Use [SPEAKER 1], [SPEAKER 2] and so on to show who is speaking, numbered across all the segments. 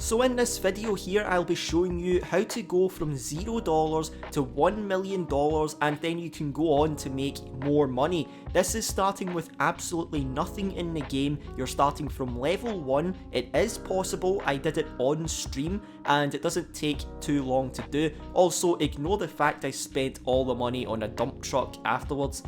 [SPEAKER 1] So in this video here, I'll be showing you how to go from $0 to $1 million, and then you can go on to make more money. This is starting with absolutely nothing in the game. You're starting from level 1. It is possible. I did it on stream and it doesn't take too long to do. Also, ignore the fact I spent all the money on a dump truck afterwards.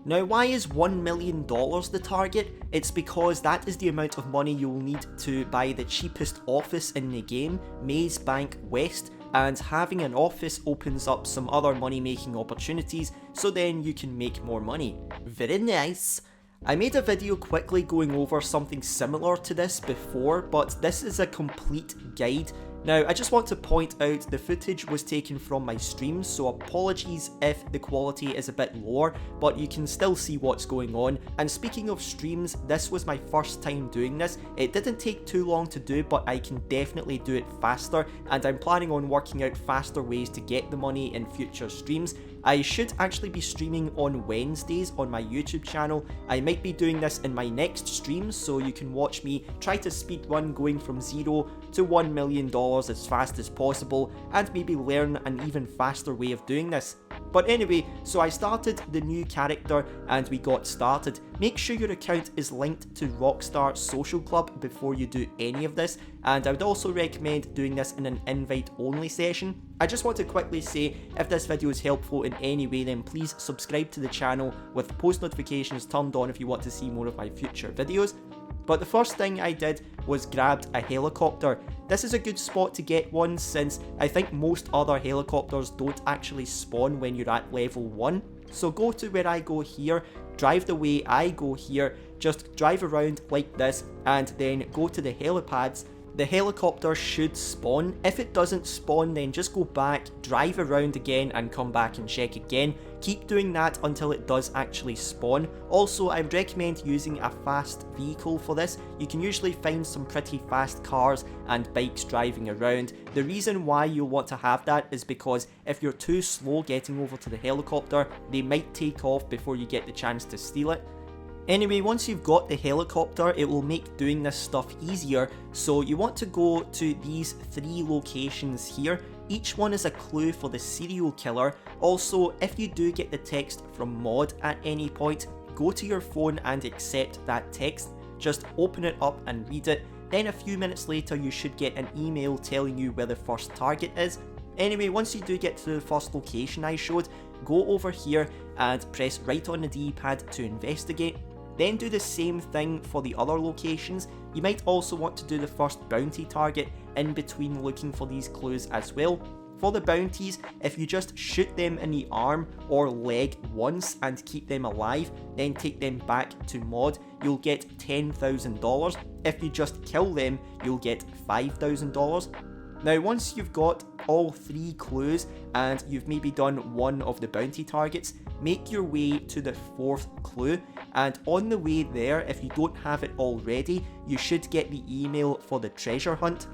[SPEAKER 1] Now, why is $1 million the target? It's because that is the amount of money you'll need to buy the cheapest office in the game, Maze Bank West, and having an office opens up some other money making opportunities, so then you can make more money. Very nice. I made a video quickly going over something similar to this before, but this is a complete guide. Now, I just want to point out the footage was taken from my stream, so apologies if the quality is a bit lower, but you can still see what's going on. And speaking of streams, this was my first time doing this. It didn't take too long to do, but I can definitely do it faster, and I'm planning on working out faster ways to get the money in future streams. I should actually be streaming on Wednesdays on my YouTube channel. I might be doing this in my next stream, so you can watch me try to speedrun going from $0 to $1 million as fast as possible, and maybe learn an even faster way of doing this. But anyway, so I started the new character and we got started. Make sure your account is linked to Rockstar Social Club before you do any of this, and I would also recommend doing this in an invite only session. I just want to quickly say, if this video is helpful in any way, then please subscribe to the channel with post notifications turned on if you want to see more of my future videos. But the first thing I did was grabbed a helicopter. This is a good spot to get one, since I think most other helicopters don't actually spawn when you're at level 1. So go to where I go here, drive the way I go here, just drive around like this, and then go to the helipads. The helicopter should spawn. If it doesn't spawn, then just go back, drive around again, and come back and check again. Keep doing that until it does actually spawn. Also, I would recommend using a fast vehicle for this. You can usually find some pretty fast cars and bikes driving around. The reason why you'll want to have that is because if you're too slow getting over to the helicopter, they might take off before you get the chance to steal it. Anyway, once you've got the helicopter, it will make doing this stuff easier. So you want to go to these 3 locations here. Each one is a clue for the serial killer. Also, if you do get the text from Mod at any point, go to your phone and accept that text. Just open it up and read it. Then a few minutes later, you should get an email telling you where the first target is. Anyway, once you do get to the first location I showed, go over here and press right on the D-pad to investigate. Then do the same thing for the other locations. You might also want to do the first bounty target in between looking for these clues as well. For the bounties, if you just shoot them in the arm or leg once and keep them alive, then take them back to Mod, you'll get $10,000. If you just kill them, you'll get $5,000. Now, once you've got all 3 clues and you've maybe done one of the bounty targets, make your way to the 4th clue, and on the way there, if you don't have it already, you should get the email for the treasure hunt.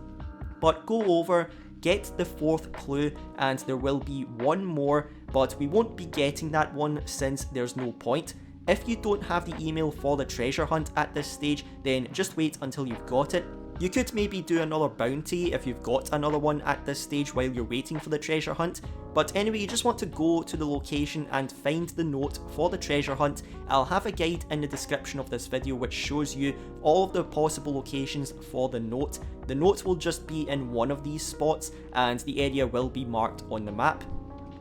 [SPEAKER 1] But go over, get the 4th clue, and there will be one more, but we won't be getting that one since there's no point. If you don't have the email for the treasure hunt at this stage, then just wait until you've got it. You could maybe do another bounty if you've got another one at this stage while you're waiting for the treasure hunt. But anyway, you just want to go to the location and find the note for the treasure hunt. I'll have a guide in the description of this video which shows you all of the possible locations for the note. The note will just be in one of these spots and the area will be marked on the map.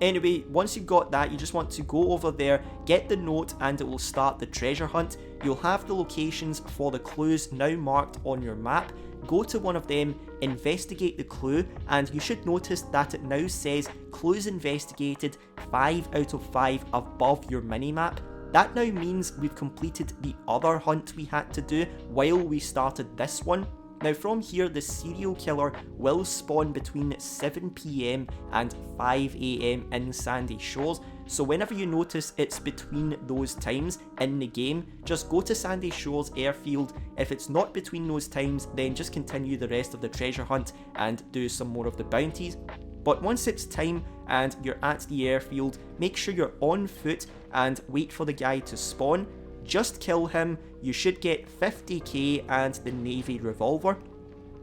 [SPEAKER 1] Anyway, once you've got that, you just want to go over there, get the note, and it will start the treasure hunt. You'll have the locations for the clues now marked on your map. Go to one of them, investigate the clue, and you should notice that it now says clues investigated 5 out of 5 above your minimap. That now means we've completed the other hunt we had to do while we started this one. Now from here, the serial killer will spawn between 7 PM and 5 AM in Sandy Shores, so whenever you notice it's between those times in the game, just go to Sandy Shores Airfield. If it's not between those times, then just continue the rest of the treasure hunt and do some more of the bounties. But once it's time and you're at the airfield, make sure you're on foot and wait for the guy to spawn. Just kill him, you should get 50k and the Navy revolver.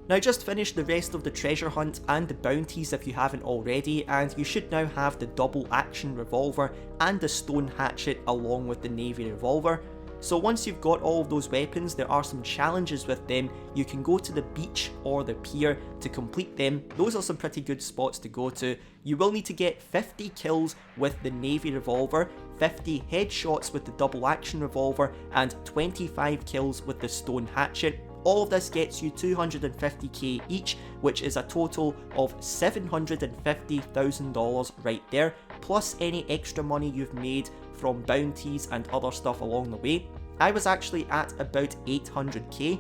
[SPEAKER 1] Now just finish the rest of the treasure hunt and the bounties if you haven't already, and you should now have the double action revolver and the stone hatchet along with the navy revolver. So once you've got all of those weapons, there are some challenges with them. You can go to the beach or the pier to complete them. Those are some pretty good spots to go to. You will need to get 50 kills with the navy revolver, 50 headshots with the double action revolver, and 25 kills with the stone hatchet. All of this gets you 250k each, which is a total of $750,000 right there, plus any extra money you've made from bounties and other stuff along the way. I was actually at about 800k.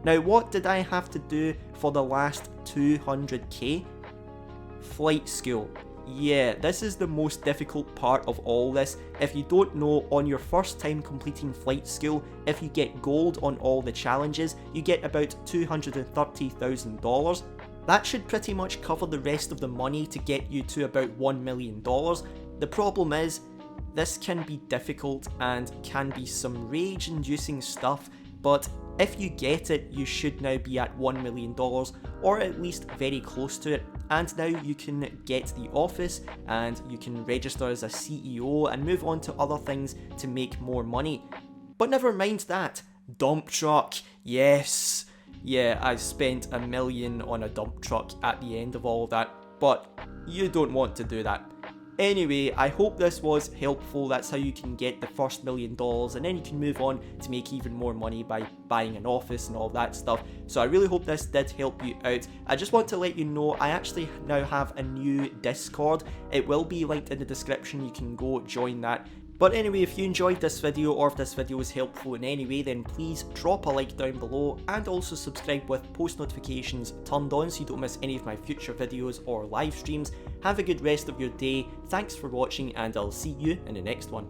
[SPEAKER 1] Now what did I have to do for the last 200k? Flight school. Yeah, this is the most difficult part of all this. If you don't know, on your first time completing flight school, if you get gold on all the challenges, you get about $230,000. That should pretty much cover the rest of the money to get you to about $1 million. The problem is, this can be difficult and can be some rage-inducing stuff, but if you get it, you should now be at $1 million, or at least very close to it. And now you can get the office and you can register as a CEO and move on to other things to make more money. But never mind that, dump truck, yes. Yeah, I spent $1 million on a dump truck at the end of all of that, but you don't want to do that. Anyway, I hope this was helpful. That's how you can get the first $1 million, and then you can move on to make even more money by buying an office and all that stuff. So I really hope this did help you out. I just want to let you know I actually now have a new Discord. It will be linked in the description, you can go join that. But anyway, if you enjoyed this video or if this video was helpful in any way, then please drop a like down below and also subscribe with post notifications turned on so you don't miss any of my future videos or live streams. Have a good rest of your day, thanks for watching, and I'll see you in the next one.